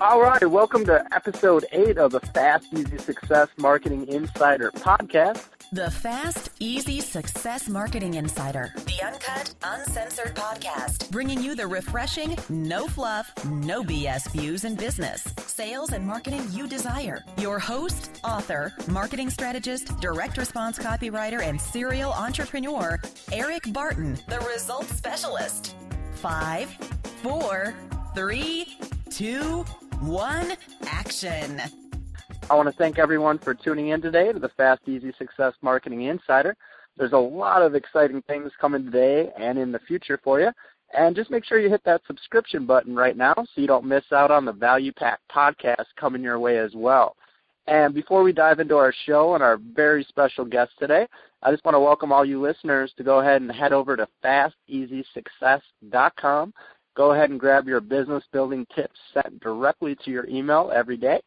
All right, welcome to episode 8 of the Fast, Easy Success Marketing Insider podcast. The Fast, Easy Success Marketing Insider, the uncut, uncensored podcast, bringing you the refreshing, no fluff, no BS views in business, sales, and marketing you desire. Your host, author, marketing strategist, direct response copywriter, and serial entrepreneur, Eric Barton, the results specialist. 5, 4, 3, 2, 1, action. I want to thank everyone for tuning in today to the Fast, Easy Success Marketing Insider. There's a lot of exciting things coming today and in the future for you. And just make sure you hit that subscription button right now so you don't miss out on the Value Pack podcast coming your way as well. And before we dive into our show and our very special guest today, I just want to welcome all you listeners to go ahead and head over to FastEasySuccess.com. Go ahead and grab your business building tips sent directly to your email every day.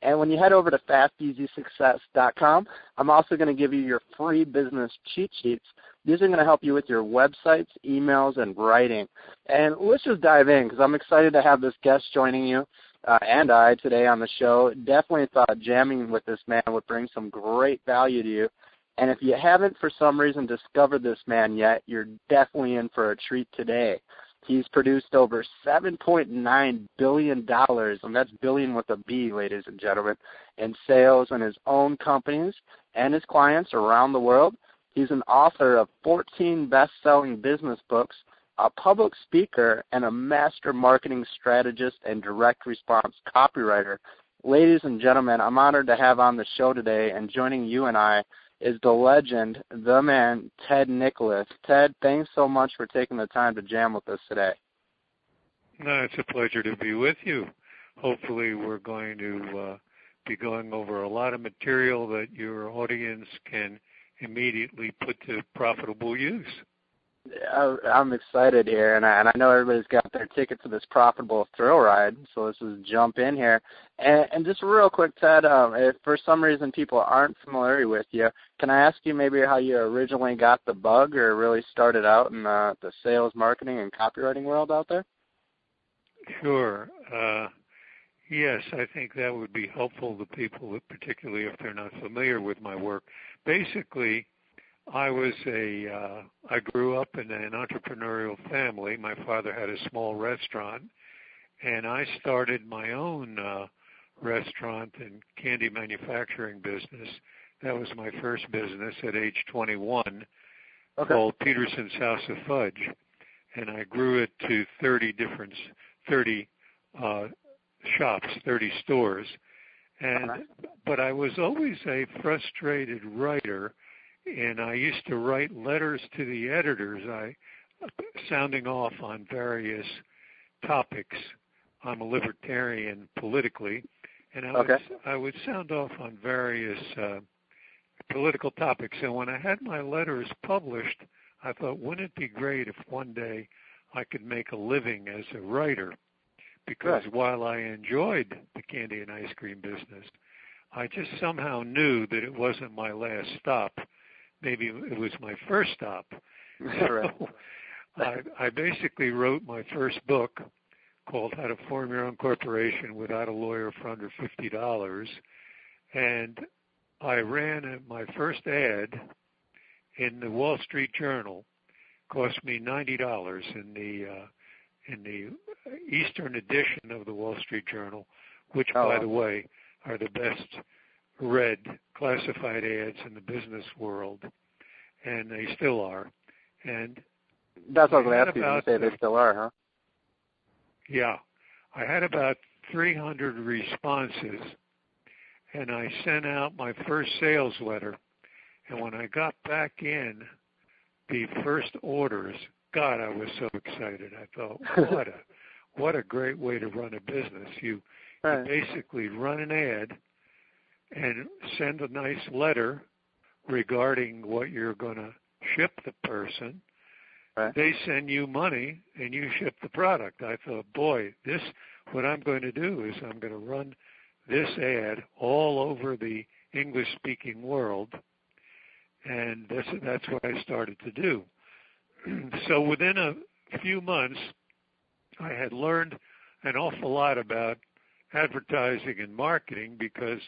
And when you head over to FastEasySuccess.com, I'm also going to give you your free business cheat sheets. These are going to help you with your websites, emails, and writing. And let's just dive in because I'm excited to have this guest joining you and I today on the show. Definitely thought jamming with this man would bring some great value to you. And if you haven't for some reason discovered this man yet, you're definitely in for a treat today. He's produced over $7.9 billion, and that's billion with a B, ladies and gentlemen, in sales in his own companies and his clients around the world. He's an author of 14 best-selling business books, a public speaker, and a master marketing strategist and direct response copywriter. Ladies and gentlemen, I'm honored to have on the show today, and joining you and I is the legend, the man, Ted Nicholas. Ted, thanks so much for taking the time to jam with us today. No, it's a pleasure to be with you. Hopefully we're going to be going over a lot of material that your audience can immediately put to profitable use. I'm excited here, and I know everybody's got their ticket to this profitable thrill ride, so let's just jump in here. And just real quick, Ted, if for some reason people aren't familiar with you, can I ask you maybe how you originally got the bug or really started out in the sales, marketing, and copywriting world out there? Sure. Yes, I think that would be helpful to people, particularly if they're not familiar with my work. Basically, I grew up in an entrepreneurial family. My father had a small restaurant, and I started my own restaurant and candy manufacturing business. That was my first business at age 21, called Peterson's House of Fudge, and I grew it to 30 shops, 30 stores. But I was always a frustrated writer, and I used to write letters to the editors, sounding off on various topics. I'm a libertarian politically, and I would sound off on various political topics. And when I had my letters published, I thought, wouldn't it be great if one day I could make a living as a writer? Because while I enjoyed the candy and ice cream business, I just somehow knew that it wasn't my last stop. Maybe it was my first stop. So I basically wrote my first book called How to Form Your Own Corporation Without a Lawyer for Under $50. And I ran my first ad in the Wall Street Journal. Cost me $90 in the Eastern edition of the Wall Street Journal, which, by the way, are the best read classified ads in the business world, and they still are. And that's what I was going to ask you. You say they still are, huh? Yeah. I had about 300 responses, and I sent out my first sales letter. And when I got back in the first orders, God, I was so excited. I thought, what a great way to run a business. You basically run an ad and send a nice letter regarding what you're going to ship the person. They send you money, and you ship the product. I thought, boy, what I'm going to do is I'm going to run this ad all over the English-speaking world, and that's what I started to do. So within a few months, I had learned an awful lot about advertising and marketing because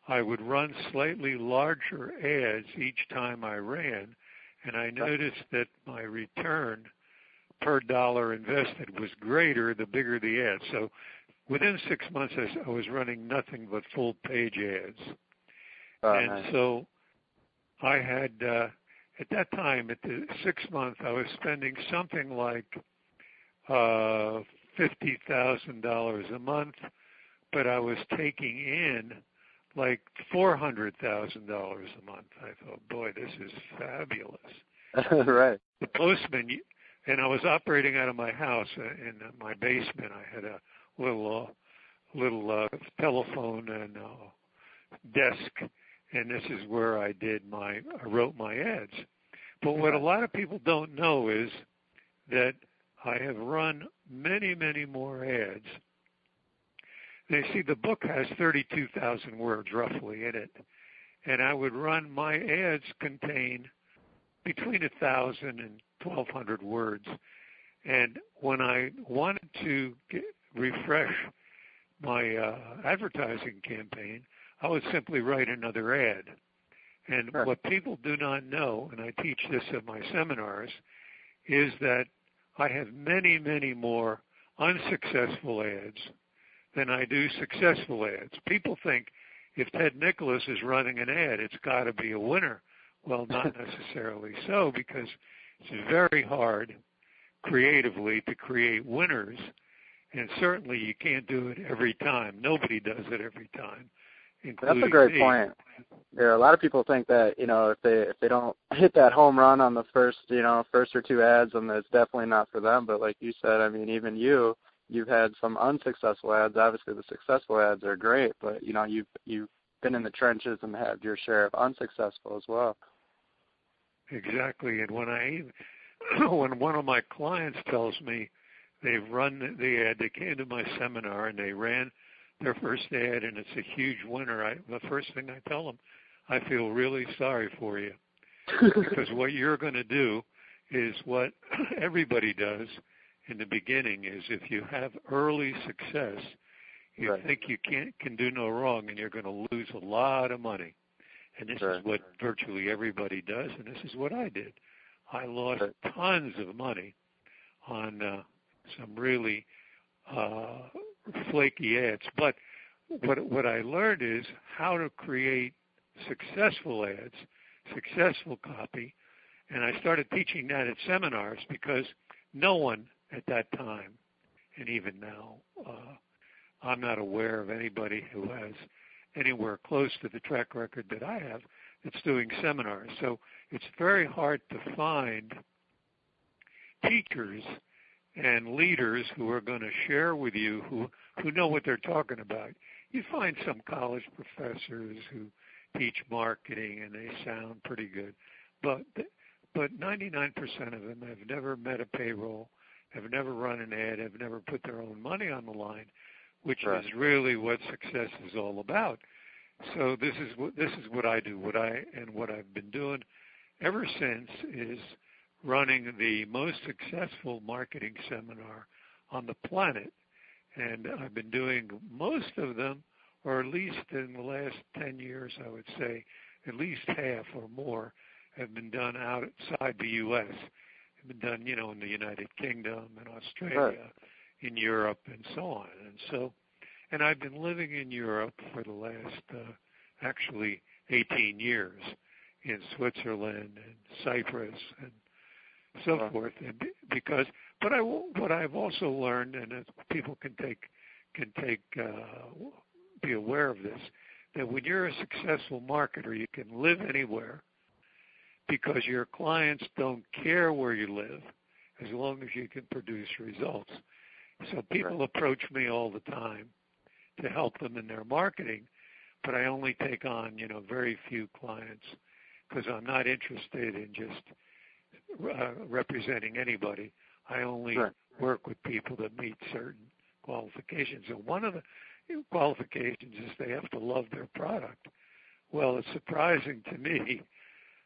I would run slightly larger ads each time I ran, and I noticed that my return per dollar invested was greater the bigger the ad. So within 6 months, I was running nothing but full-page ads. Nice. So I had, at that time, at the 6 month, I was spending something like $50,000 a month, but I was taking in like $400,000 a month. I thought, boy, this is fabulous. Right. The postman, and I was operating out of my house in my basement. I had a little telephone and desk, and this is where I wrote my ads. But what a lot of people don't know is that I have run many, many more ads. They see the book has 32,000 words roughly in it, and I would run my ads contain between 1,000 and 1,200 words. And when I wanted to refresh my advertising campaign, I would simply write another ad. And Sure. what people do not know, and I teach this at my seminars, is that I have many, many more unsuccessful ads than I do successful ads. People think if Ted Nicholas is running an ad, it's got to be a winner. Well, not necessarily so, because it's very hard creatively to create winners, and certainly you can't do it every time. Nobody does it every time, including That's a great me. point. Yeah, a lot of people think that, if they don't hit that home run on the first or two ads, then it's definitely not for them. But like you said, I mean, even you've had some unsuccessful ads. Obviously, the successful ads are great, but you've been in the trenches and had your share of unsuccessful as well. Exactly. And when one of my clients tells me they've run the ad, they came to my seminar and they ran their first ad and it's a huge winner, the first thing I tell them, I feel really sorry for you. Because what you're going to do is what everybody does in the beginning is if you have early success, you Right. think you can do no wrong and you're going to lose a lot of money. And this Right. is what virtually everybody does, and this is what I did. I lost Right. tons of money on some really flaky ads. But what I learned is how to create successful ads, successful copy, and I started teaching that at seminars because no one at that time, and even now, I'm not aware of anybody who has anywhere close to the track record that I have that's doing seminars. So it's very hard to find teachers and leaders who are going to share with you who know what they're talking about. You find some college professors who teach marketing and they sound pretty good, but 99% of them have never met a payroll, have never run an ad, have never put their own money on the line, which Right. is really what success is all about. So this is what I do. What I've been doing ever since is running the most successful marketing seminar on the planet, and I've been doing most of them, or at least in the last 10 years, I would say, at least half or more have been done outside the U.S. Have been done, in the United Kingdom and Australia, Right. in Europe, and so on. And I've been living in Europe for the last, actually 18 years, in Switzerland and Cyprus and so forth. And what I've also learned, and people can be aware of this, that when you're a successful marketer, you can live anywhere because your clients don't care where you live as long as you can produce results. So people approach me all the time to help them in their marketing, but I only take on, very few clients because I'm not interested in just representing anybody. I only work with people that meet certain qualifications. And one of the qualifications is they have to love their product. Well, it's surprising to me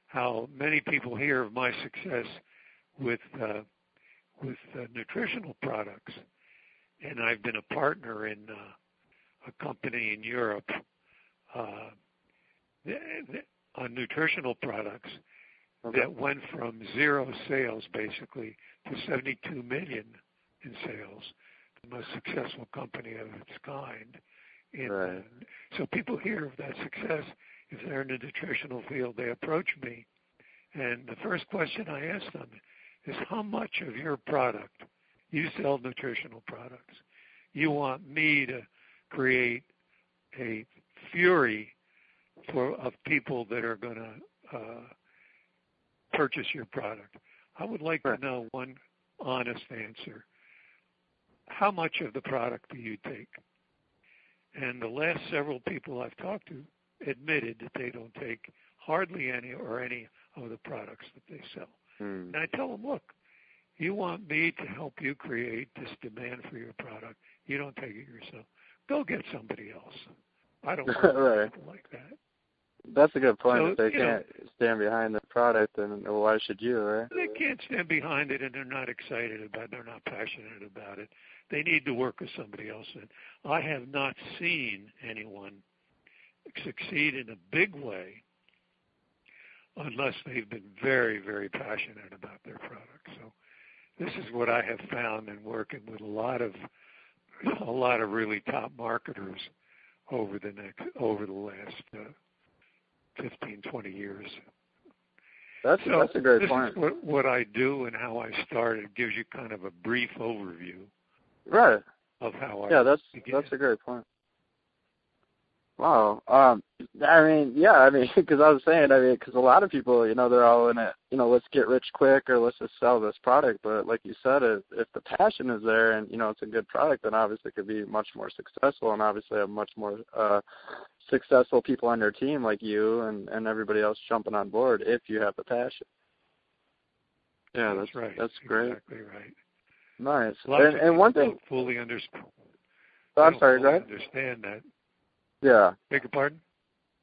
how many people hear of my success with nutritional products, and I've been a partner in a company in Europe on nutritional products that went from zero sales basically to 72 million in sales, the most successful company of its kind. So people hear of that success. If they're in the nutritional field, they approach me. And the first question I ask them is, how much of your product, you sell nutritional products, you want me to create a fury of people that are going to purchase your product? I would like to know one honest answer. How much of the product do you take? And the last several people I've talked to admitted that they don't take hardly any or any of the products that they sell. And I tell them, look, you want me to help you create this demand for your product. You don't take it yourself. Go get somebody else. I don't want people like that. That's a good point. So, if they can't stand behind the product, then why should you, right? They can't stand behind it, and they're not excited about it. They're not passionate about it. They need to work with somebody else. And I have not seen anyone succeed in a big way unless they've been very, very passionate about their product. So this is what I have found in working with a lot of really top marketers over the last 15, 20 years. That's a great point. This is what I do and how I started. It gives you kind of a brief overview. Right. Of how I began. That's a great point. Wow. Because I was saying, because a lot of people, they're all in it, let's get rich quick or let's just sell this product. But like you said, if the passion is there and, it's a good product, then obviously it could be much more successful and obviously have much more successful people on your team like you and everybody else jumping on board if you have the passion. Yeah, that's right. That's great. Exactly right. Nice. And one thing. Don't fully understand. I'm sorry, go ahead. Understand that. Yeah. Beg your pardon?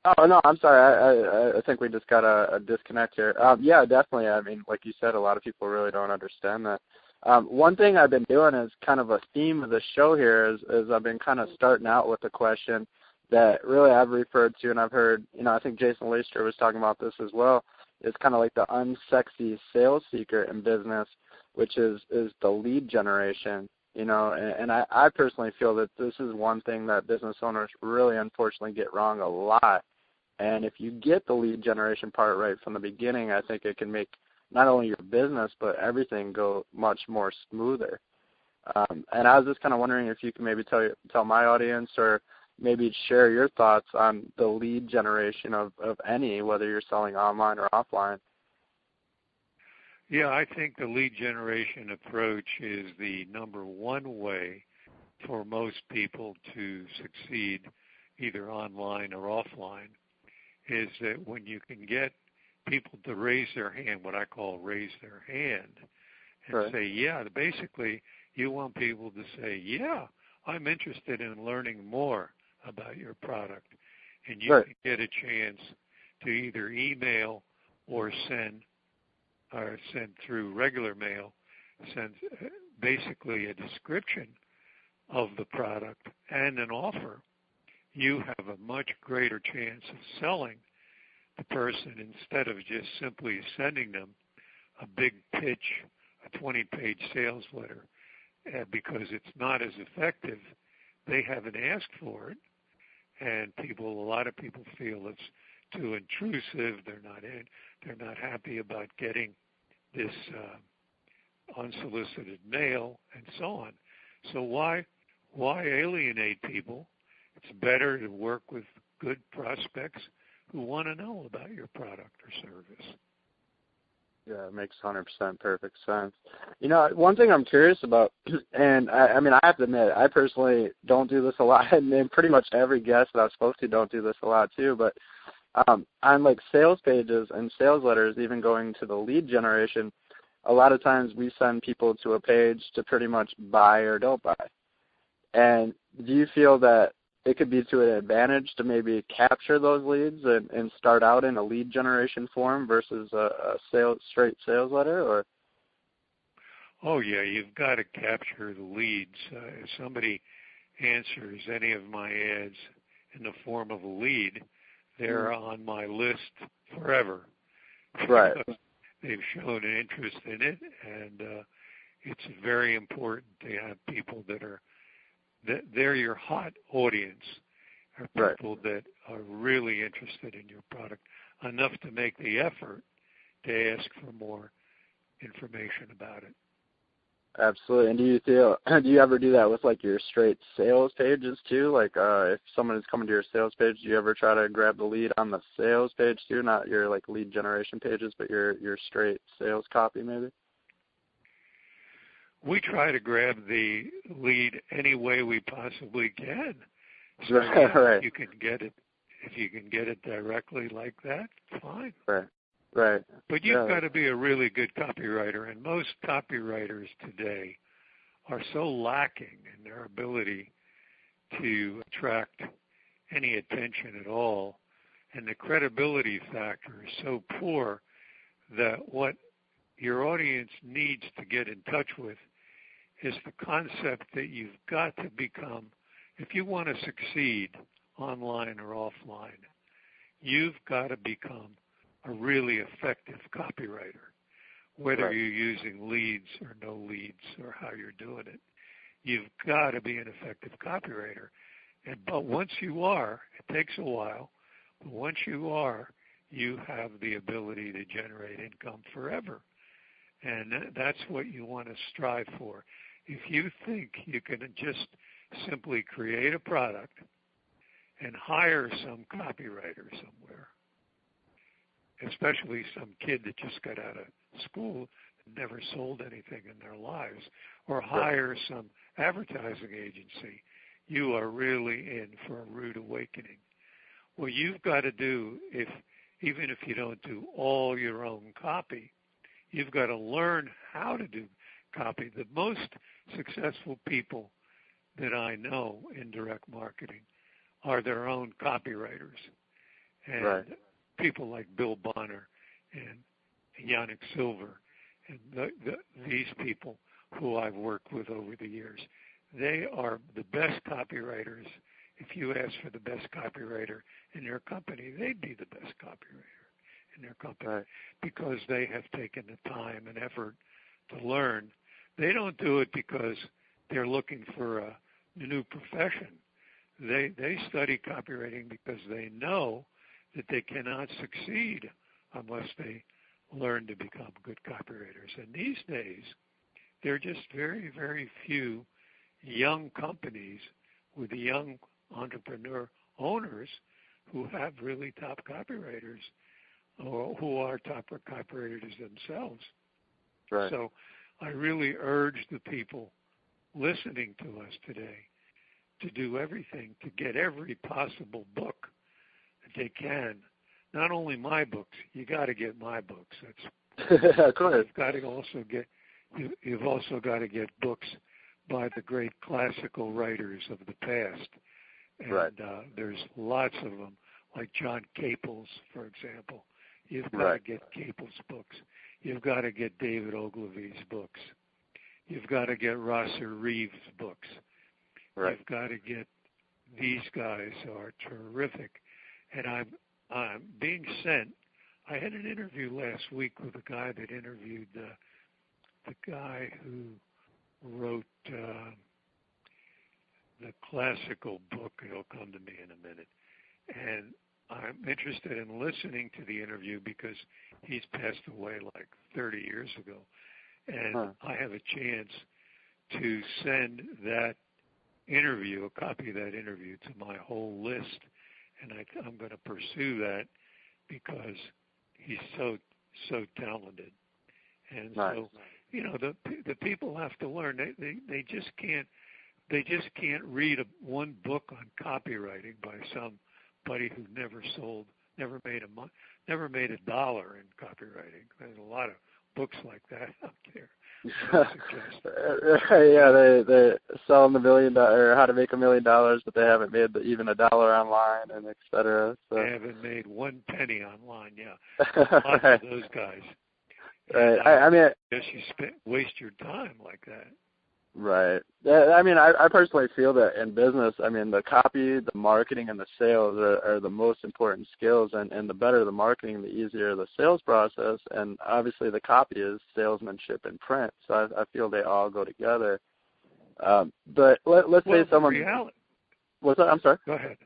Oh, no, I'm sorry. I think we just got a disconnect here. Yeah, definitely. Like you said, a lot of people really don't understand that. One thing I've been doing is kind of a theme of the show here is I've been kind of starting out with a question that really I've referred to, and I've heard, I think Jason Leister was talking about this as well. It's kind of like the unsexy sales secret in business, which is the lead generation. And I personally feel that this is one thing that business owners really unfortunately get wrong a lot. And if you get the lead generation part right from the beginning, I think it can make not only your business but everything go much more smoother. And I was just kind of wondering if you can maybe tell my audience or maybe share your thoughts on the lead generation of any, whether you're selling online or offline. Yeah, I think the lead generation approach is the number one way for most people to succeed either online or offline, is that when you can get people to raise their hand, what I call raise their hand, and say, yeah, basically you want people to say, yeah, I'm interested in learning more about your product. And you can get a chance to either email or send through regular mail, send basically a description of the product and an offer. You have a much greater chance of selling the person instead of just simply sending them a big pitch, a 20-page sales letter, because it's not as effective. They haven't asked for it, and a lot of people feel it's too intrusive. They're not happy about getting this unsolicited mail and so on. So why alienate people? It's better to work with good prospects who want to know about your product or service. Yeah, it makes 100% perfect sense. One thing I'm curious about, and I have to admit, I personally don't do this a lot, and pretty much every guest that I've spoken to don't do this a lot too, but on like sales pages and sales letters, even going to the lead generation, a lot of times we send people to a page to pretty much buy or don't buy. And do you feel that it could be to an advantage to maybe capture those leads and start out in a lead generation form versus a straight sales letter? Or? Oh, yeah, you've got to capture the leads. If somebody answers any of my ads in the form of a lead, they're on my list forever. Right. Because they've shown an interest in it, and it's very important to have people they're your hot audience, are people that are really interested in your product enough to make the effort to ask for more information about it. Absolutely. And do you ever do that with like your straight sales pages too? Like if someone is coming to your sales page, do you ever try to grab the lead on the sales page too? Not your like lead generation pages, but your straight sales copy maybe? We try to grab the lead any way we possibly can. So right. if you can get it directly like that, fine. Right. But you've got to be a really good copywriter, and most copywriters today are so lacking in their ability to attract any attention at all, and the credibility factor is so poor that what your audience needs to get in touch with is the concept that you've got to become, if you want to succeed online or offline, you've got to become a really effective copywriter, whether you're using leads or no leads or how you're doing it. You've got to be an effective copywriter. But once you are, it takes a while, but once you are, you have the ability to generate income forever. And that's what you want to strive for. If you think you can just simply create a product and hire some copywriter somewhere, especially some kid that just got out of school and never sold anything in their lives, or hire some advertising agency, you are really in for a rude awakening. What you've got to do, even if you don't do all your own copy, you've got to learn how to do copy. The most successful people that I know in direct marketing are their own copywriters. And people like Bill Bonner and Yannick Silver and these people who I've worked with over the years, they are the best copywriters. If you ask for the best copywriter in your company, they'd be the best copywriter in their company because they have taken the time and effort to learn. They don't do it because they're looking for a new profession. They study copywriting because they know that they cannot succeed unless they learn to become good copywriters. And these days, there are just very, very few young companies with young entrepreneur owners who have really top copywriters or who are top copywriters themselves. Right. So I really urge the people listening to us today to do everything to get every possible book that they can. Not only my books, you got to get my books. Of course. You've also got to get books by the great classical writers of the past. And there's lots of them, like John Caples, for example. You've got to get Caples' books. You've got to get David Ogilvy's books. You've got to get Rosser Reeves' books. You've got to get these guys who are terrific. And I'm being sent. I had an interview last week with a guy that interviewed the guy who wrote the classical book. It'll come to me in a minute. And I'm interested in listening to the interview because he's passed away like 30 years ago. And I have a chance to send that interview, a copy of that interview, to my whole list. And I'm going to pursue that because he's so talented. And so, the people have to learn. They just can't read one book on copywriting by somebody who never made $1 in copywriting. There's a lot of books like that out there. They sell them $1 million or how to make $1 million, but they haven't made even $1 online, and et cetera. So. They haven't made one penny online. Lots of those guys. Right. And, I mean, you waste your time like that. Right. I mean, I personally feel that in business, I mean, the copy, the marketing, and the sales are the most important skills, and the better the marketing, the easier the sales process, and obviously the copy is salesmanship in print, so I feel they all go together. But let's say someone... What's that? I'm sorry? Go ahead.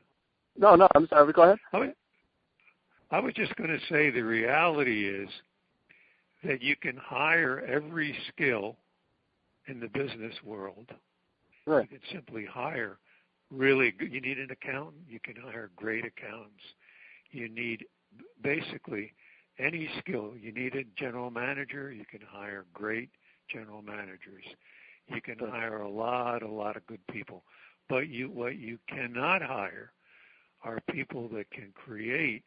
No, I'm sorry. Go ahead. I was just going to say the reality is that you can hire every skill in the business world. Right. You can simply hire really good. You need an accountant, you can hire great accountants. You need basically any skill. You need a general manager, you can hire great general managers. You can hire a lot of good people. But what you cannot hire are people that can create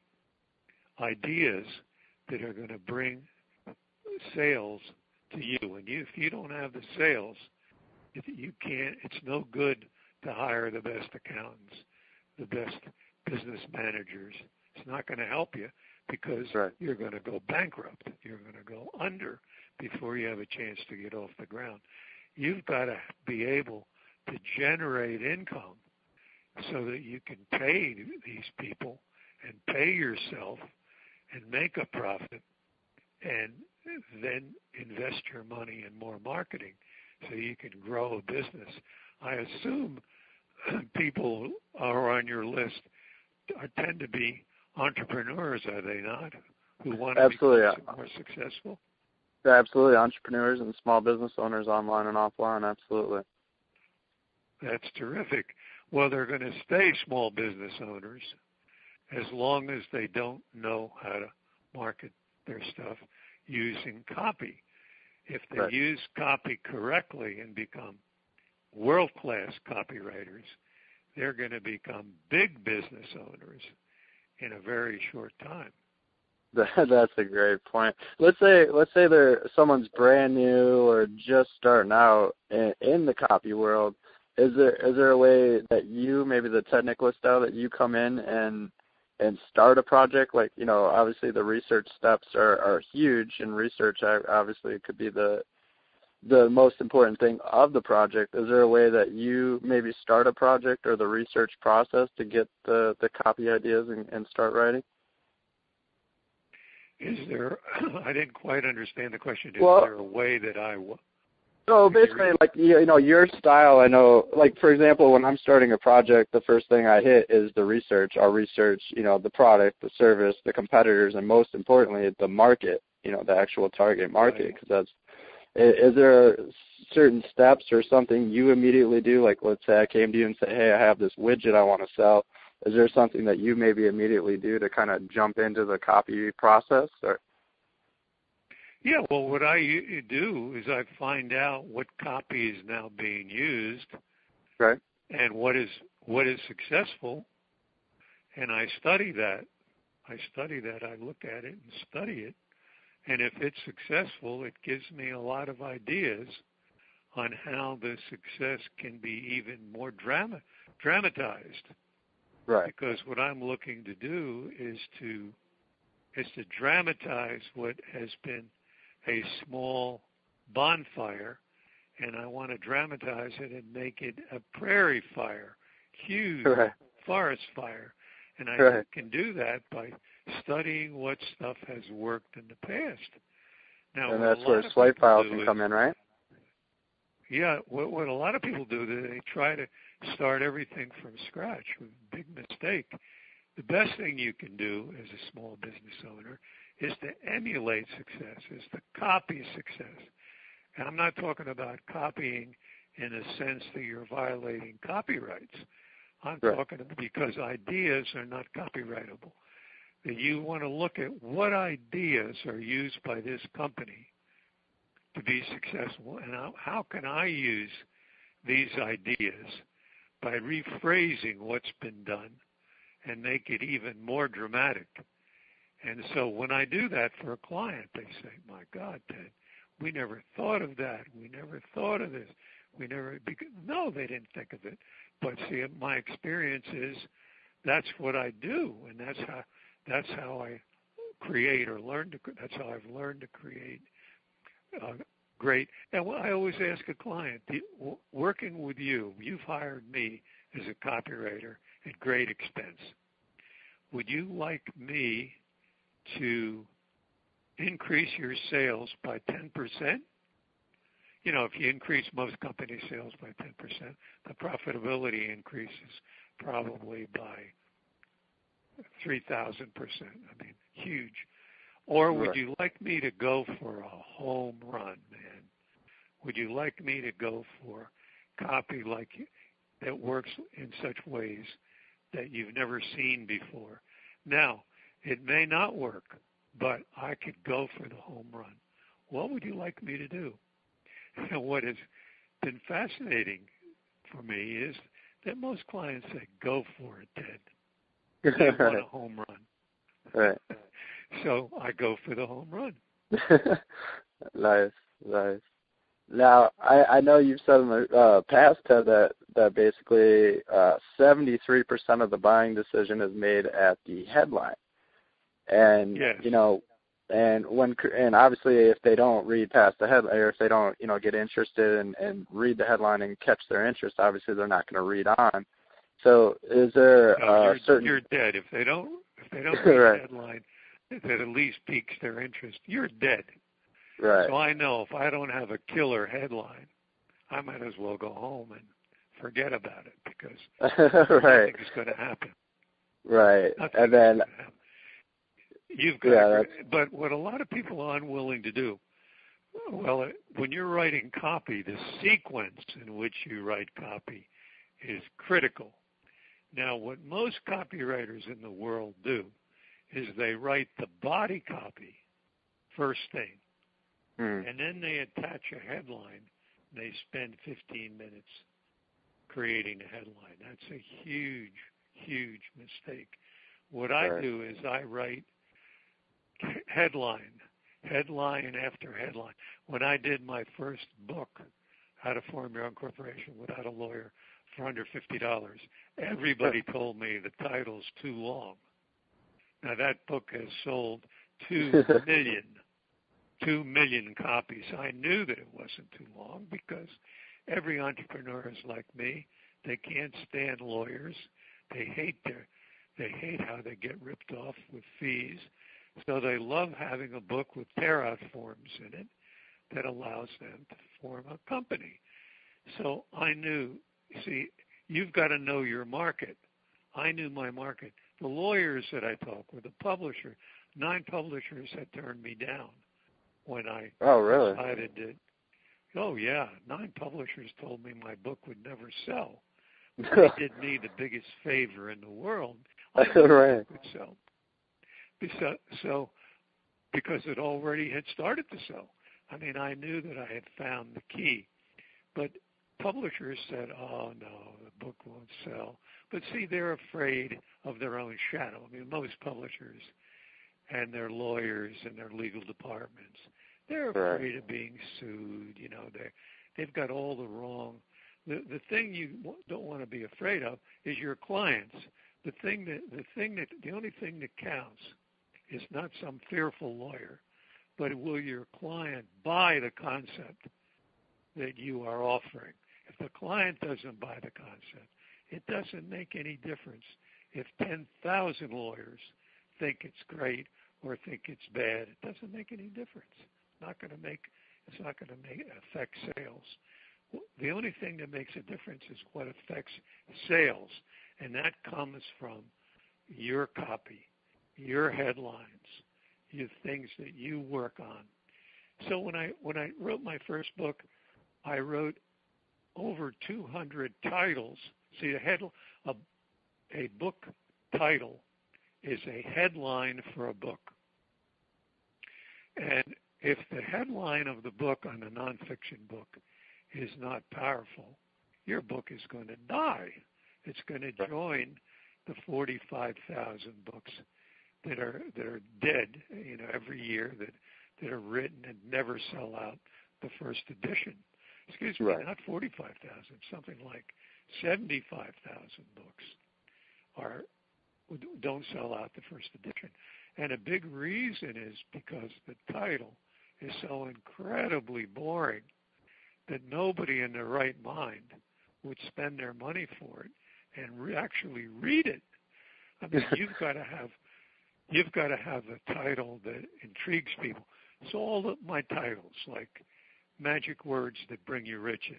ideas that are going to bring sales to you. And if you don't have the sales, you can't. It's no good to hire the best accountants, the best business managers. It's not going to help you because you're going to go bankrupt. You're going to go under before you have a chance to get off the ground. You've got to be able to generate income so that you can pay these people and pay yourself and make a profit and then invest your money in more marketing so you can grow a business. I assume people are on your list tend to be entrepreneurs, are they not, who want to become more successful? Absolutely, entrepreneurs and small business owners online and offline, absolutely. That's terrific. Well, they're going to stay small business owners as long as they don't know how to market their stuff using copy. If they use copy correctly and become world-class copywriters, they're going to become big business owners in a very short time. That's a great point. Let's say someone's brand new or just starting out in the copy world. Is there a way that you, maybe the technical style, that you come in and start a project? Like, obviously the research steps are huge, and research obviously could be the most important thing of the project. Is there a way that you maybe start a project or the research process to get the copy ideas and start writing? I didn't quite understand the question. Is there a way that I... So basically, like, your style, I know, like, for example, when I'm starting a project, the first thing I hit is the research. I'll research, the product, the service, the competitors, and most importantly, the market, the actual target market. Because is there certain steps or something you immediately do? Like, let's say I came to you and say, hey, I have this widget I want to sell. Is there something that you maybe immediately do to kind of jump into the copy process? Or? Yeah, well, what I do is I find out what copy is now being used, right, and what is successful, and I study that. I look at it and study it, and if it's successful, it gives me a lot of ideas on how the success can be even more dramatized. Right. Because what I'm looking to do is to dramatize what has been a small bonfire, and I want to dramatize it and make it a prairie fire, huge forest fire. And I can do that by studying what stuff has worked in the past. Now, and that's where swipe files can come in, right? Yeah, what a lot of people do, they try to start everything from scratch. Big mistake. The best thing you can do as a small business owner is to emulate success, is to copy success. And I'm not talking about copying in a sense that you're violating copyrights. I'm talking about because ideas are not copyrightable. That you want to look at what ideas are used by this company to be successful, and how can I use these ideas by rephrasing what's been done and make it even more dramatic. And so when I do that for a client, they say, my God, Ted, we never thought of that. We never thought of this. No, they didn't think of it. But see, my experience is that's what I do, and that's how I create or learn to. That's how I've learned to create great. And I always ask a client, working with you, you've hired me as a copywriter at great expense. Would you like me to increase your sales by 10%? You know, if you increase most company sales by 10%, the profitability increases probably by 3,000%. I mean, huge. Or would you like me to go for a home run, man? Would you like me to go for copy that works in such ways that you've never seen before? Now, it may not work, but I could go for the home run. What would you like me to do? And what has been fascinating for me is that most clients say, go for it, Ted. They want a home run. Right. So I go for the home run. Nice. Now, I know you've said in the past, Ted, that basically 73% of the buying decision is made at the headline. And, yes. you know, and obviously if they don't read past the headline, or if they don't, you know, get interested and read the headline and catch their interest, obviously they're not going to read on. So is there you're dead. If they don't read the headline that at least piques their interest, you're dead. Right. So I know if I don't have a killer headline, I might as well go home and forget about it because nothing is going to happen. Right. Nothing and then you've got but what a lot of people are unwilling to do, well, when you're writing copy, the sequence in which you write copy is critical. Now, what most copywriters in the world do is they write the body copy first thing, and then they attach a headline. They spend 15 minutes creating a headline. That's a huge, huge mistake. What I do is I write headline after headline. When I did my first book, How to Form Your Own Corporation Without a Lawyer for Under $50, everybody told me the title's too long. Now, that book has sold 2 million copies. I knew that it wasn't too long because every entrepreneur is like me. They can't stand lawyers. They hate how they get ripped off with fees. So they love having a book with tear-out forms in it that allows them to form a company. So I knew, see, you've got to know your market. I knew my market. The lawyers that I talked with, the publisher, 9 publishers had turned me down when I decided that. Oh, yeah, 9 publishers told me my book would never sell. They did me the biggest favor in the world. I knew it would sell. So, because it already had started to sell. I mean, I knew that I had found the key. But publishers said, oh, no, the book won't sell. But see, they're afraid of their own shadow. I mean, most publishers and their lawyers and their legal departments, they're afraid of being sued. You know, they've got all the wrong. The thing you don't want to be afraid of is your clients. The only thing that counts is not some fearful lawyer, but will your client buy the concept that you are offering? If the client doesn't buy the concept, it doesn't make any difference if 10,000 lawyers think it's great or think it's bad. It doesn't make any difference. It's not going to affect sales. The only thing that makes a difference is what affects sales, and that comes from your copy, your headlines, your things that you work on. So when I wrote my first book, I wrote over 200 titles. See, a book title is a headline for a book. And if the headline of the book on a nonfiction book is not powerful, your book is going to die. It's going to join the 45,000 books that are dead, you know, every year that are written and never sell out the first edition. Excuse me, not 45,000, something like 75,000 books don't sell out the first edition. And a big reason is because the title is so incredibly boring that nobody in their right mind would spend their money for it and actually read it. I mean, you've got to have a title that intrigues people. So all of my titles, like Magic Words That Bring You Riches,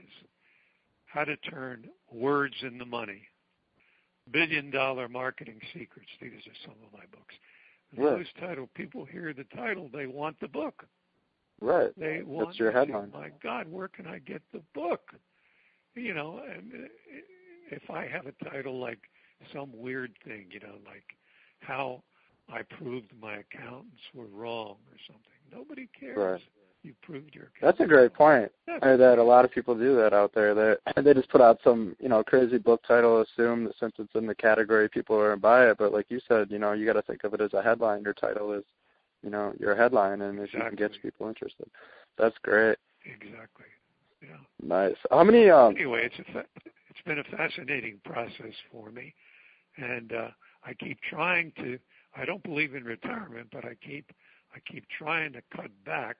How to Turn Words into Money, $1 Billion Marketing Secrets, these are some of my books. Those titles, people hear the title, they want the book. Right. They want, that's your headline. My God, where can I get the book? You know, and if I have a title like some weird thing, you know, like how I proved my accountants were wrong or something, nobody cares. Right. You proved your accountants. That's a great point. That a lot of people do that out there. They just put out some, you know, crazy book title, assume that since it's in the category, people are going to buy it. But like you said, you know, you got to think of it as a headline. Your title is, you know, your headline, and if you can get people interested, that's great. Exactly. Yeah. Nice. How many? Anyway, it's been a fascinating process for me, and I keep trying to. I don't believe in retirement, but I keep trying to cut back.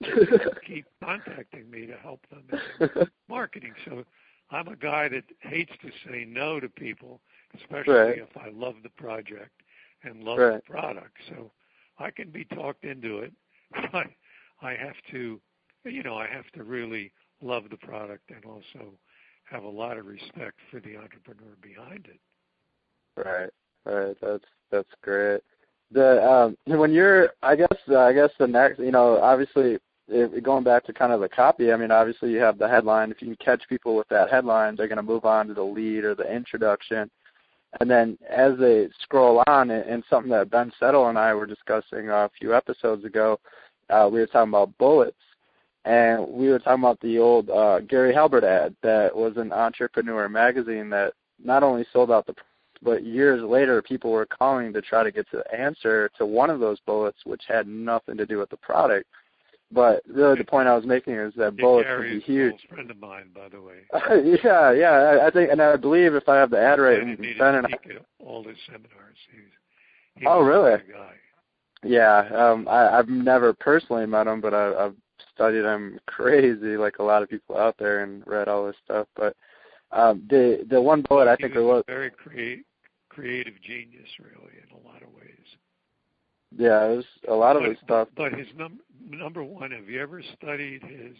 People keep contacting me to help them in marketing. So I'm a guy that hates to say no to people, especially if I love the project and love the product. So I can be talked into it, but I have to, you know, I have to really love the product and also have a lot of respect for the entrepreneur behind it. Right. That's great. When you're, I guess the next, you know, obviously going back to kind of the copy, I mean, obviously you have the headline. If you can catch people with that headline, they're going to move on to the lead or the introduction. And then as they scroll on, and something that Ben Settle and I were discussing a few episodes ago, we were talking about bullets. And we were talking about the old Gary Halbert ad that was an Entrepreneur magazine that not only sold out but years later people were calling to try to get the answer to one of those bullets, which had nothing to do with the product. But really the point I was making is that bullets can be huge. Gary's a friend of mine, by the way. Yeah. I think, and I believe if I have the ad right, Ben and all his seminars. He's oh, really? A guy. Yeah. I've never personally met him, but I've studied him crazy, like a lot of people out there, and read all this stuff. But the one bullet I think he was a very creative genius, really, in a lot of ways. Yeah, it was a lot of his stuff. But his number one, have you ever studied his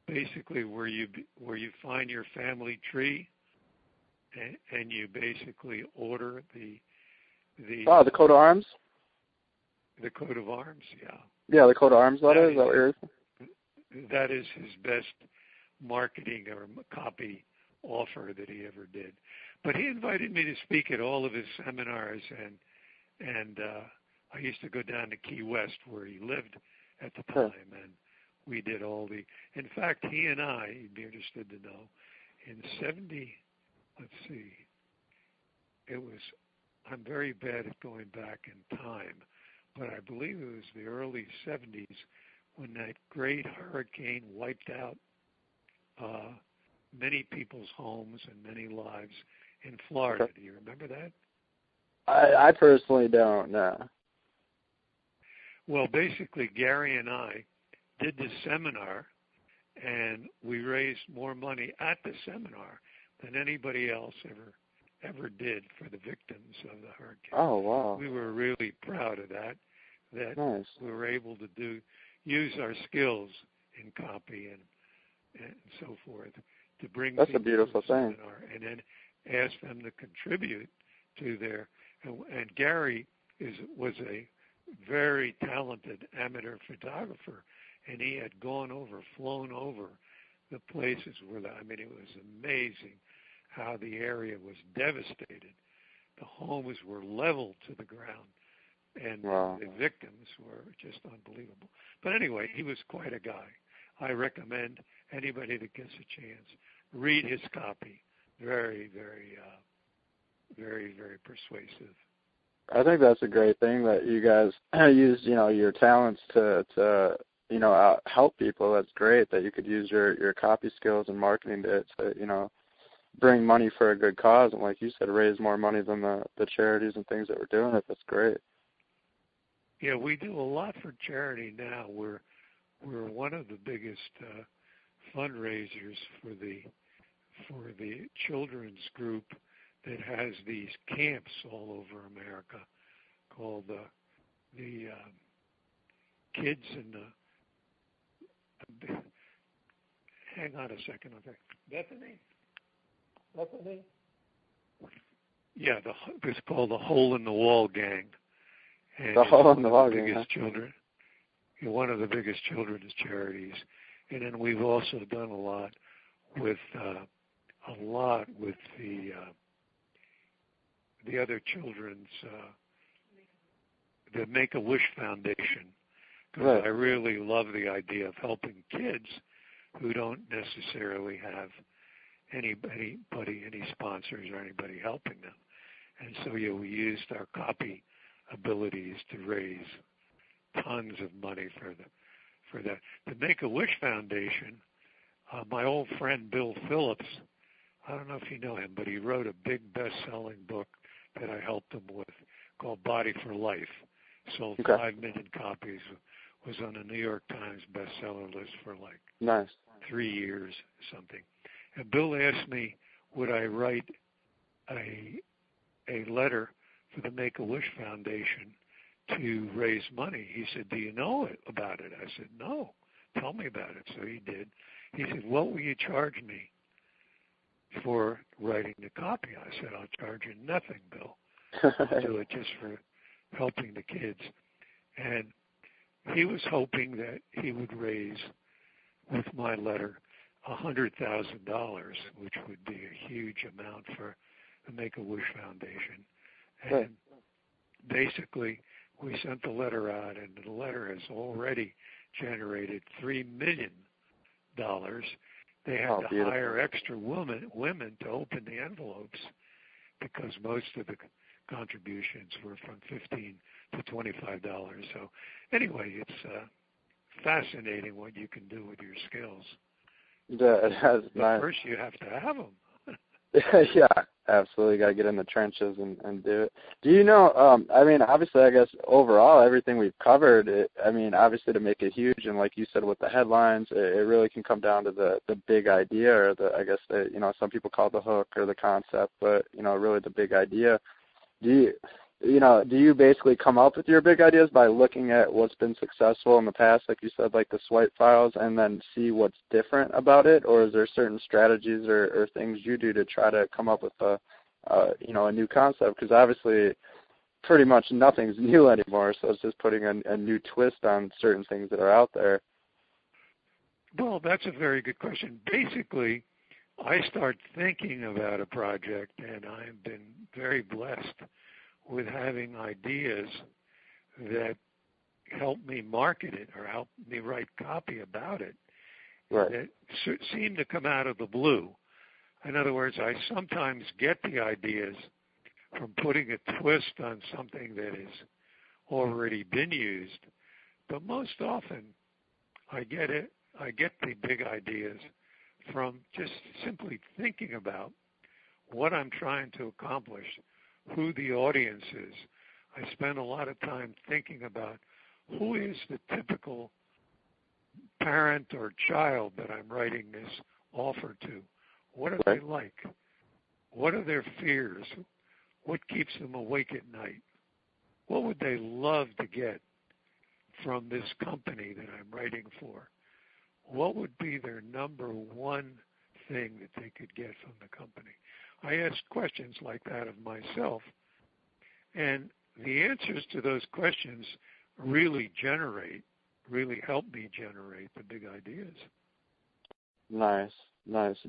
basically where you find your family tree and you basically order the the coat of arms? The coat of arms, yeah. Yeah, the coat of arms letter, is that what you're saying? That is his best marketing or copy offer that he ever did. But he invited me to speak at all of his seminars, and I used to go down to Key West where he lived at the time, and we did all the. In fact, he and I, you'd be interested to know, in 70. Let's see. It was. I'm very bad at going back in time, but I believe it was the early 70s when that great hurricane wiped out many people's homes and many lives in Florida. Do you remember that? I personally don't, no. Well, basically, Gary and I did the seminar, and we raised more money at the seminar than anybody else ever did for the victims of the hurricane. Oh, wow. We were really proud of that nice. We were able to use our skills in copy and so forth to bring That's people a beautiful to the thing. seminar and then ask them to contribute to their. And Gary was a very talented amateur photographer, and he had flown over the places where it was amazing how the area was devastated. The homes were leveled to the ground, and the victims were just unbelievable. But anyway, he was quite a guy. I recommend anybody that gets a chance, read his copy. Very, very, very, very persuasive. I think that's a great thing that you guys use, your talents to help people. That's great that you could use your copy skills and marketing to bring money for a good cause, and like you said, raise more money than the charities and things that we're doing. That's great. Yeah, we do a lot for charity now. We're one of the biggest fundraisers for the children's group that has these camps all over America called the Kids in the. Hang on a second, okay. Bethany. Yeah, it's called the Hole in the Wall Gang. And the Hole in the Wall Gang. Biggest children. One of the biggest children's charities, and then we've also done a lot with the other children's, the Make-A-Wish Foundation, because right. I really love the idea of helping kids who don't necessarily have any sponsors or anybody helping them. And so, yeah, we used our copy abilities to raise tons of money for that. The Make-A-Wish Foundation, my old friend Bill Phillips, I don't know if you know him, but he wrote a big best-selling book that I helped him with called Body for Life. Sold 5 million copies, was on the New York Times bestseller list for like 3 years or something. And Bill asked me, would I write a letter for the Make-A-Wish Foundation to raise money. He said, do you know about it? I said, no, tell me about it. So he did. He said, what will you charge me for writing the copy? I said, I'll charge you nothing, Bill. I'll do it just for helping the kids. And he was hoping that he would raise, with my letter, $100,000, which would be a huge amount for the Make-A-Wish Foundation. And basically, we sent the letter out, and the letter has already generated $3 million. They had to hire extra women to open the envelopes because most of the contributions were from $15 to $25. So anyway, it's fascinating what you can do with your skills. Yeah, that's nice. First, you have to have them. Yeah, absolutely. Got to get in the trenches and do it. Do you know, I mean, obviously, I guess overall, everything we've covered, obviously to make it huge, and like you said with the headlines, it really can come down to the big idea, or some people call it the hook or the concept, but, really the big idea. Do you basically come up with your big ideas by looking at what's been successful in the past, like you said, like the swipe files, and then see what's different about it? Or is there certain strategies or things you do to try to come up with a new concept? Because obviously pretty much nothing's new anymore, so it's just putting a new twist on certain things that are out there. Well, that's a very good question. Basically, I start thinking about a project, and I've been very blessed with having ideas that help me market it or help me write copy about it, right, that seem to come out of the blue. In other words, I sometimes get the ideas from putting a twist on something that has already been used, but most often I get the big ideas from just simply thinking about what I'm trying to accomplish, who the audience is. I spend a lot of time thinking about who is the typical parent or child that I'm writing this offer to. What are they like? What are their fears? What keeps them awake at night? What would they love to get from this company that I'm writing for? What would be their number one thing that they could get from the company? I ask questions like that of myself, and the answers to those questions really help me generate the big ideas. Nice.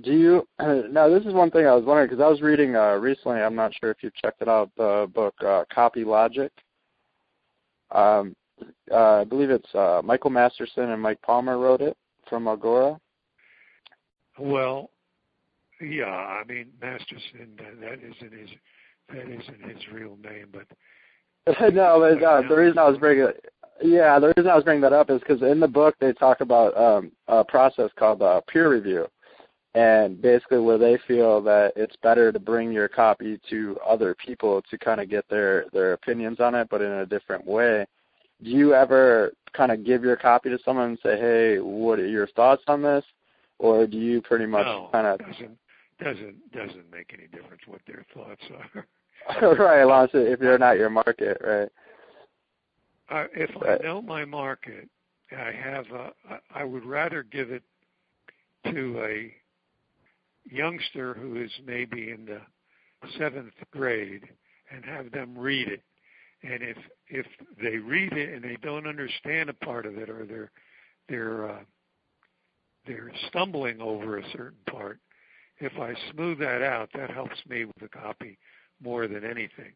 Do you, now this is one thing I was wondering, because I was reading recently, I'm not sure if you've checked it out, the book Copy Logic. I believe it's Michael Masterson and Mike Palmer wrote it from Agora. Well, yeah, I mean, Masterson, that isn't his real name, but the reason I was bringing that up is because in the book they talk about a process called peer review, and basically where they feel that it's better to bring your copy to other people to kind of get their opinions on it, but in a different way. do you ever kind of give your copy to someone and say, hey, what are your thoughts on this? Or do you pretty much kind of... doesn't make any difference what their thoughts are. Right, as long as if you're not your market, right? If I know my market, I would rather give it to a youngster who is maybe in the 7th grade and have them read it. And if they read it and they don't understand a part of it, or they're stumbling over a certain part, if I smooth that out, that helps me with the copy more than anything.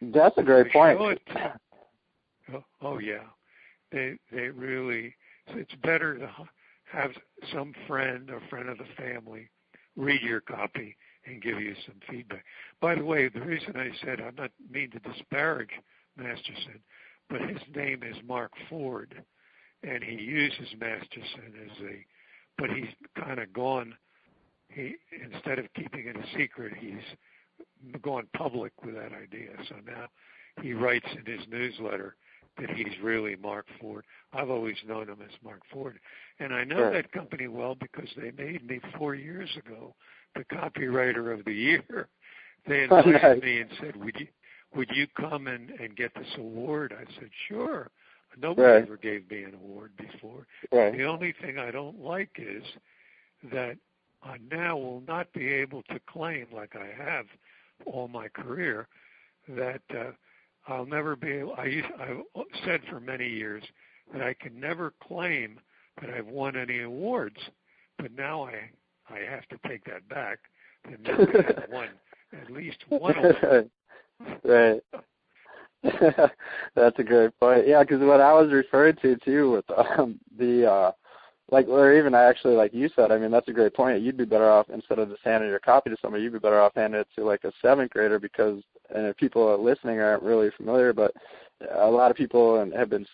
That's a great point. Oh yeah, they really. It's better to have some friend or friend of the family read your copy and give you some feedback. By the way, the reason I said, I'm not mean to disparage Masterson, but his name is Mark Ford, and he uses Masterson but he's kind of gone. Instead of keeping it a secret, he's gone public with that idea. So now he writes in his newsletter that he's really Mark Ford. I've always known him as Mark Ford. And I know that company well because they made me 4 years ago the copywriter of the year. They invited me and said, would you come and get this award? I said, sure. Nobody ever gave me an award before. The only thing I don't like is that I now will not be able to claim, like I have all my career, that I'll never be able. I've said for many years that I can never claim that I've won any awards, but now I have to take that back. That maybe I've won at least one award. Right. That's a great point. Yeah, because what I was referring to too with or even actually, like you said, I mean, that's a great point. You'd be better off, instead of just handing your copy to somebody, you'd be better off handing it to like a 7th grader, because, and if people listening aren't really familiar, but a lot of people have been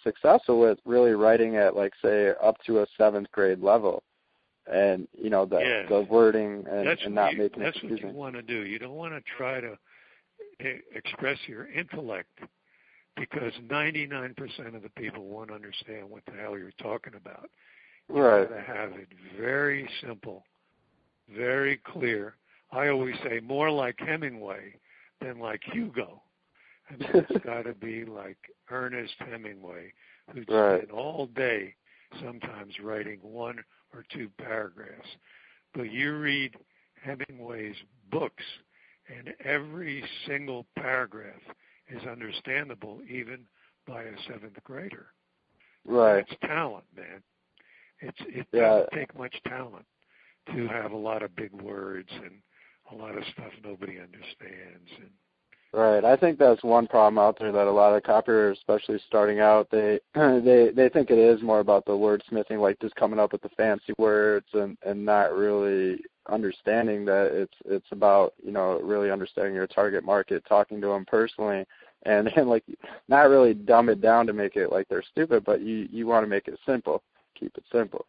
successful with really writing at, like, say, up to a 7th grade level. And, the wording and not making it confusing. That's what you want to do. You don't want to try to express your intellect, because 99% of the people won't understand what the hell you're talking about. You got to have it very simple, very clear. I always say more like Hemingway than like Hugo. I mean, it's got to be like Ernest Hemingway, who'd spend all day sometimes writing 1 or 2 paragraphs. But you read Hemingway's books, and every single paragraph is understandable even by a 7th grader. Right. It's talent, man. It doesn't take much talent to have a lot of big words and a lot of stuff nobody understands. Right. I think that's one problem out there, that a lot of copywriters, especially starting out, they think it is more about the wordsmithing, like just coming up with the fancy words and not really understanding that it's about, really understanding your target market, talking to them personally, and then, like, not really dumb it down to make it like they're stupid, but you want to make it simple. Keep it simple.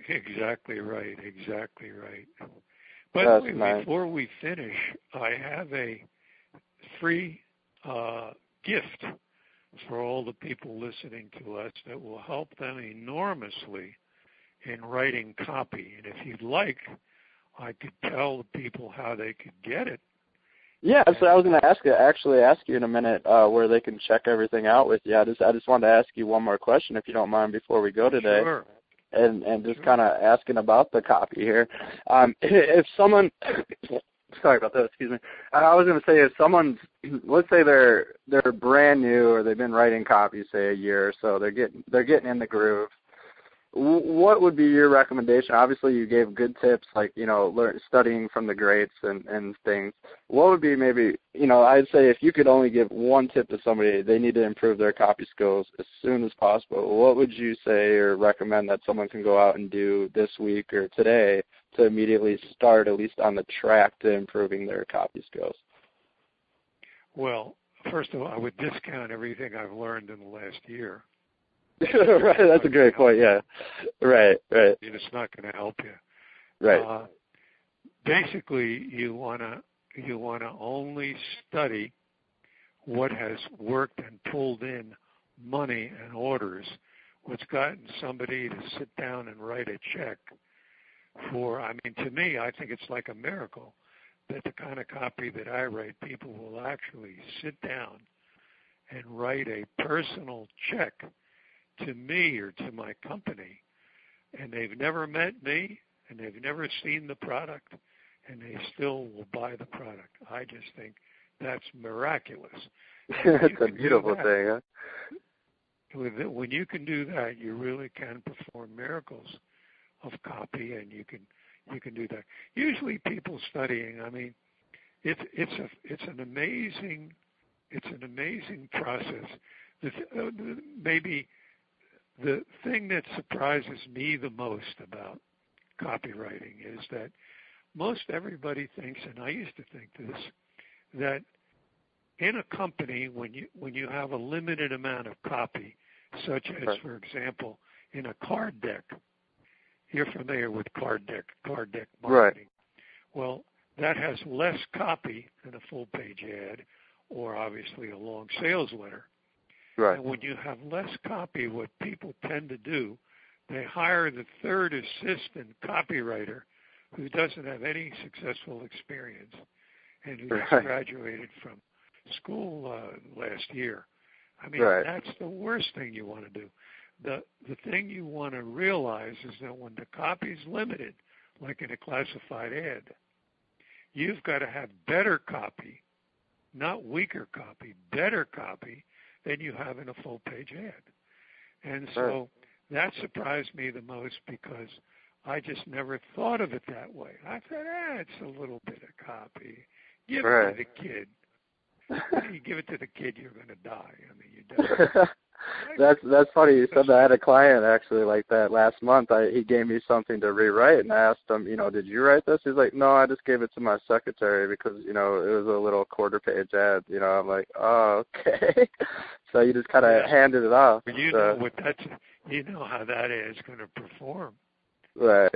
Exactly right. By the way, before we finish, I have a free gift for all the people listening to us that will help them enormously in writing copy. And if you'd like, I could tell the people how they could get it. Yeah, so I was going to ask you in a minute where they can check everything out with you. I just wanted to ask you one more question, if you don't mind, before we go today. Sure. And just kind of asking about the copy here. If someone, sorry about that, excuse me. I was going to say, if someone's, let's say they're brand new, or they've been writing copy, say, a year or so, they're getting in the groove. What would be your recommendation? Obviously, you gave good tips, like, studying from the greats and things. What would be maybe, I'd say if you could only give one tip to somebody, they need to improve their copy skills as soon as possible. What would you say or recommend that someone can go out and do this week or today to immediately start, at least on the track to improving their copy skills? Well, first of all, I would discount everything I've learned in the last year. Right, that's a great point. Yeah, right. It's not going to help you. Right. Basically, you want to only study what has worked and pulled in money and orders, what's gotten somebody to sit down and write a check for, I mean, to me, I think it's like a miracle that the kind of copy that I write, people will actually sit down and write a personal check to me or to my company, and they've never met me, and they've never seen the product, and they still will buy the product. I just think that's miraculous. It's a beautiful thing, huh? When you can do that, you really can perform miracles of copy, and you can do that. Usually, people studying, I mean, it's an amazing process. Maybe the thing that surprises me the most about copywriting is that most everybody thinks, and I used to think this, that in a company, when you have a limited amount of copy, such as, for example, in a card deck, you're familiar with card deck marketing. Right. Well, that has less copy than a full-page ad, or obviously a long sales letter. Right. And when you have less copy, what people tend to do, they hire the third assistant copywriter who doesn't have any successful experience and who just graduated from school last year. I mean, that's the worst thing you want to do. The thing you want to realize is that when the copy is limited, like in a classified ad, you've got to have better copy, not weaker copy, better copy than you have in a full-page ad. And so that surprised me the most because I just never thought of it that way. I thought, it's a little bit of copy. Give it to the kid. When you give it to the kid, you're going to die. I mean, you don't. That's funny. You said that. I had a client actually like that last month. He gave me something to rewrite, and I asked him, did you write this? He's like, no, I just gave it to my secretary because, it was a little quarter-page ad. I'm like, oh, okay. So you just kind of handed it off. You know how that is going to perform. Right.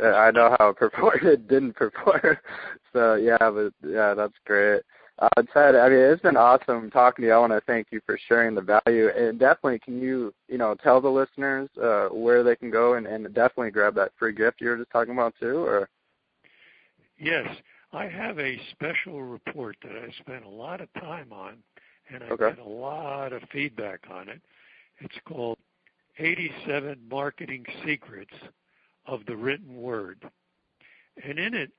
I know how it performed. It didn't perform. So, that's great. Ted, I mean, it's been awesome talking to you. I want to thank you for sharing the value. And definitely, can you, tell the listeners where they can go and definitely grab that free gift you were just talking about too? Or? Yes. I have a special report that I spent a lot of time on, and I get a lot of feedback on it. It's called 87 Marketing Secrets of the Written Word. And in it,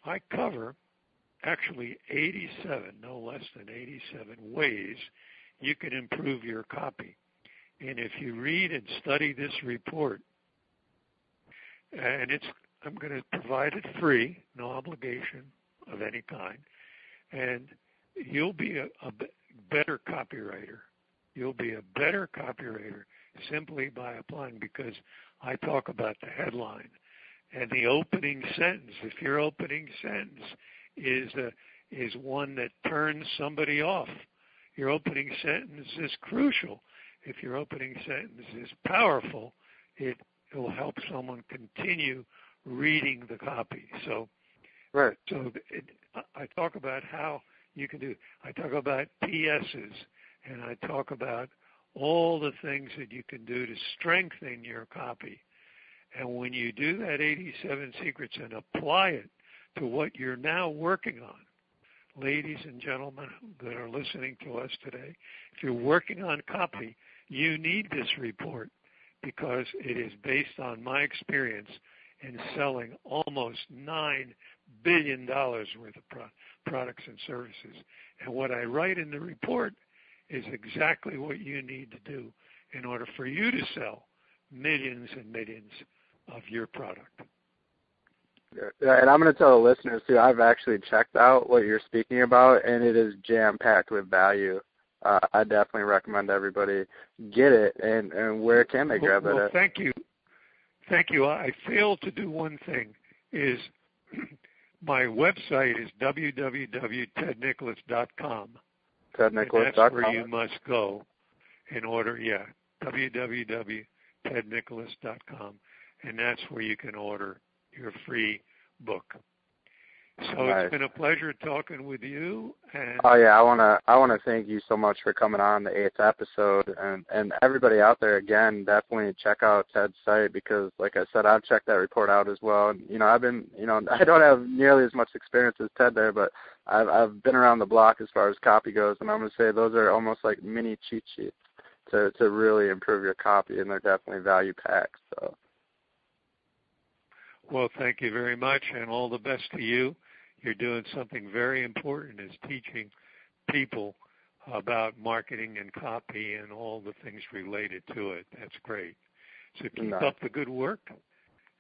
I cover actually 87, no less than 87 ways you can improve your copy. And if you read and study this report, and I'm going to provide it free, no obligation of any kind, and you'll be a better copywriter. You'll be a better copywriter simply by applying, because I talk about the headline and the opening sentence. If your opening sentence is one that turns somebody off, your opening sentence is crucial. If your opening sentence is powerful, it will help someone continue reading the copy. So, I talk about how you can do it. I talk about PSs, and I talk about all the things that you can do to strengthen your copy. And when you do that 87 secrets and apply it to what you're now working on, ladies and gentlemen that are listening to us today, if you're working on copy, you need this report, because it is based on my experience in selling almost $9 billion worth of products and services. And what I write in the report is exactly what you need to do in order for you to sell millions and millions of your product. And I'm going to tell the listeners, too, I've actually checked out what you're speaking about, and it is jam-packed with value. I definitely recommend everybody get it. And where can they grab it at? Thank you. Thank you. I failed to do one thing, is my website is www.tednicholas.com. TedNicholas.com. That's where you must go in order, www.tednicholas.com. And that's where you can order your free book. So It's been a pleasure talking with you. And oh yeah, I wanna thank you so much for coming on the 8th episode, and everybody out there, again, definitely check out Ted's site, because like I said, I've checked that report out as well. And I've been, I don't have nearly as much experience as Ted there, but I've been around the block as far as copy goes, and I'm gonna say those are almost like mini cheat sheets to really improve your copy, and they're definitely value packed. So. Well, thank you very much, and all the best to you. You're doing something very important, is teaching people about marketing and copy and all the things related to it. That's great. So keep up the good work.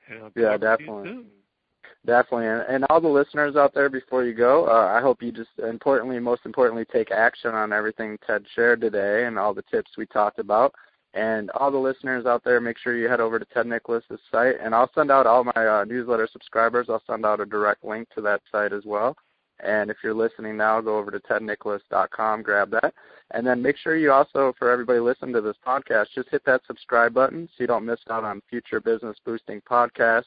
And I'll talk definitely. to you soon. Definitely. And all the listeners out there, before you go, I hope you just most importantly, take action on everything Ted shared today and all the tips we talked about. And all the listeners out there, make sure you head over to Ted Nicholas's site. And I'll send out all my newsletter subscribers. I'll send out a direct link to that site as well. And if you're listening now, go over to tednicholas.com, grab that. And then make sure you also, for everybody listening to this podcast, just hit that subscribe button so you don't miss out on future business boosting podcasts.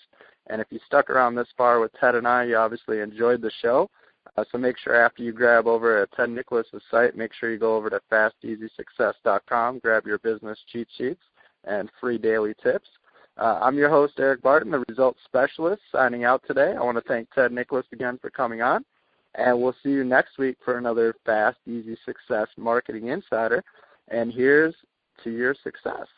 And if you stuck around this far with Ted and I, you obviously enjoyed the show. So make sure after you grab over at Ted Nicholas's site, make sure you go over to FastEasySuccess.com, grab your business cheat sheets and free daily tips. I'm your host, Eric Barton, the Results Specialist, signing out today. I want to thank Ted Nicholas again for coming on, and we'll see you next week for another Fast, Easy Success Marketing Insider. And here's to your success.